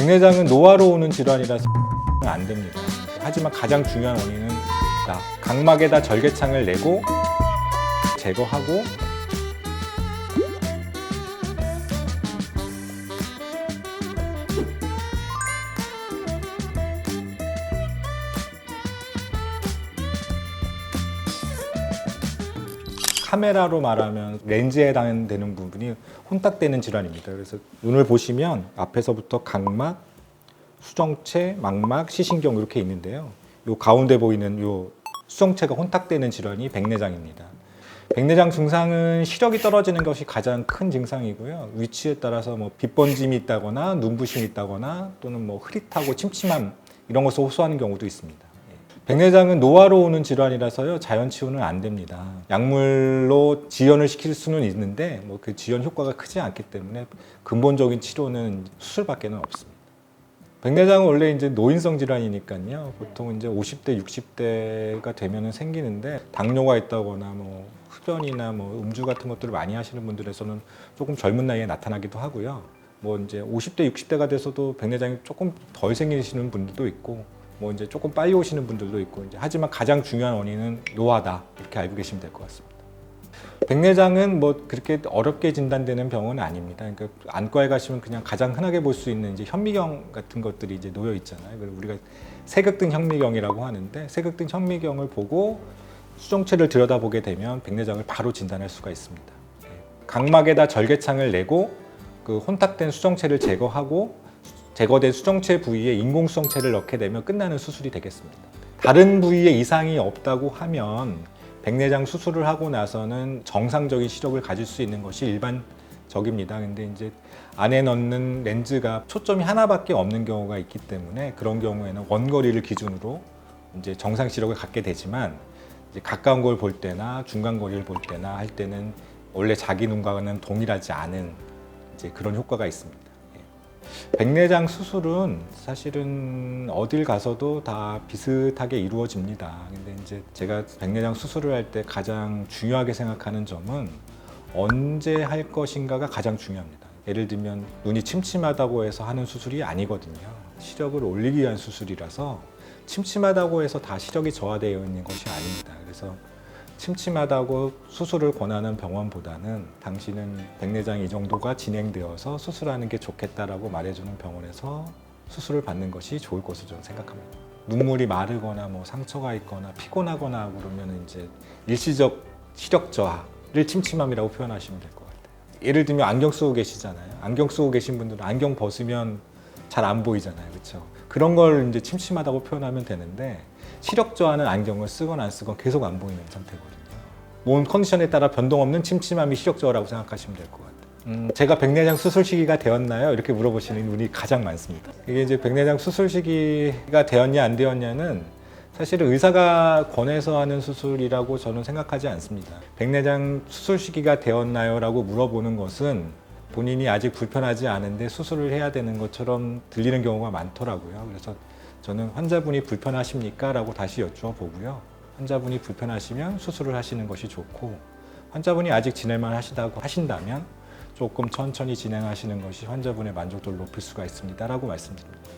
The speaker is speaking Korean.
백내장은 노화로 오는 질환이라서 안 됩니다. 하지만 가장 중요한 원인은 각막에다 절개창을 내고 제거하고 카메라로 말하면 렌즈에 해당되는 부분이 혼탁되는 질환입니다. 그래서 눈을 보시면 앞에서부터 각막, 수정체, 망막, 시신경 이렇게 있는데요. 요 가운데 보이는 요 수정체가 혼탁되는 질환이 백내장입니다. 백내장 증상은 시력이 떨어지는 것이 가장 큰 증상이고요. 위치에 따라서 뭐 빛번짐이 있다거나 눈부심이 있다거나 또는 뭐 흐릿하고 침침함 이런 것을 호소하는 경우도 있습니다. 백내장은 노화로 오는 질환이라서요, 자연 치유는 안 됩니다. 약물로 지연을 시킬 수는 있는데 뭐 그 지연 효과가 크지 않기 때문에 근본적인 치료는 수술밖에는 없습니다. 백내장은 원래 이제 노인성 질환이니까요. 보통 이제 50대, 60대가 되면은 생기는데 당뇨가 있다거나 뭐 흡연이나 뭐 음주 같은 것들을 많이 하시는 분들에서는 조금 젊은 나이에 나타나기도 하고요. 뭐 이제 50대, 60대가 돼서도 백내장이 조금 덜 생기시는 분들도 있고 뭐 이제 조금 빨리 오시는 분들도 있고 이제 하지만 가장 중요한 원인은 노화다 이렇게 알고 계시면 될 것 같습니다. 백내장은 뭐 그렇게 어렵게 진단되는 병은 아닙니다. 그러니까 안과에 가시면 그냥 가장 흔하게 볼 수 있는 이제 현미경 같은 것들이 이제 놓여 있잖아요. 그리고 우리가 세극등 현미경이라고 하는데 세극등 현미경을 보고 수정체를 들여다보게 되면 백내장을 바로 진단할 수가 있습니다. 각막에다 절개창을 내고 그 혼탁된 수정체를 제거하고 제거된 수정체 부위에 인공수정체를 넣게 되면 끝나는 수술이 되겠습니다. 다른 부위에 이상이 없다고 하면 백내장 수술을 하고 나서는 정상적인 시력을 가질 수 있는 것이 일반적입니다. 근데 이제 안에 넣는 렌즈가 초점이 하나밖에 없는 경우가 있기 때문에 그런 경우에는 원거리를 기준으로 이제 정상 시력을 갖게 되지만 이제 가까운 걸 볼 때나 중간 거리를 볼 때나 할 때는 원래 자기 눈과는 동일하지 않은 이제 그런 효과가 있습니다. 백내장 수술은 사실은 어딜 가서도 다 비슷하게 이루어집니다. 근데 이제 제가 백내장 수술을 할 때 가장 중요하게 생각하는 점은 언제 할 것인가가 가장 중요합니다. 예를 들면 눈이 침침하다고 해서 하는 수술이 아니거든요. 시력을 올리기 위한 수술이라서 침침하다고 해서 다 시력이 저하되어 있는 것이 아닙니다. 그래서 침침하다고 수술을 권하는 병원보다는 당신은 백내장이 이 정도가 진행되어서 수술하는 게 좋겠다라고 말해주는 병원에서 수술을 받는 것이 좋을 것으로 저는 생각합니다. 눈물이 마르거나 뭐 상처가 있거나 피곤하거나 그러면 이제 일시적 시력 저하를 침침함이라고 표현하시면 될 것 같아요. 예를 들면 안경 쓰고 계시잖아요. 안경 쓰고 계신 분들은 안경 벗으면 잘 안 보이잖아요, 그렇죠? 그런 걸 이제 침침하다고 표현하면 되는데 시력 저하는 안경을 쓰건 안 쓰건 계속 안 보이는 상태거든요. 몸 컨디션에 따라 변동 없는 침침함이 시력 저하라고 생각하시면 될 것 같아요. 제가 백내장 수술 시기가 되었나요? 이렇게 물어보시는 분이 가장 많습니다. 이게 이제 백내장 수술 시기가 되었냐 안 되었냐는 사실은 의사가 권해서 하는 수술이라고 저는 생각하지 않습니다. 백내장 수술 시기가 되었나요? 라고 물어보는 것은 본인이 아직 불편하지 않은데 수술을 해야 되는 것처럼 들리는 경우가 많더라고요. 그래서 저는 환자분이 불편하십니까? 라고 다시 여쭤보고요. 환자분이 불편하시면 수술을 하시는 것이 좋고 환자분이 아직 진행만 하시다고 하신다면 조금 천천히 진행하시는 것이 환자분의 만족도를 높일 수가 있습니다. 라고 말씀드립니다.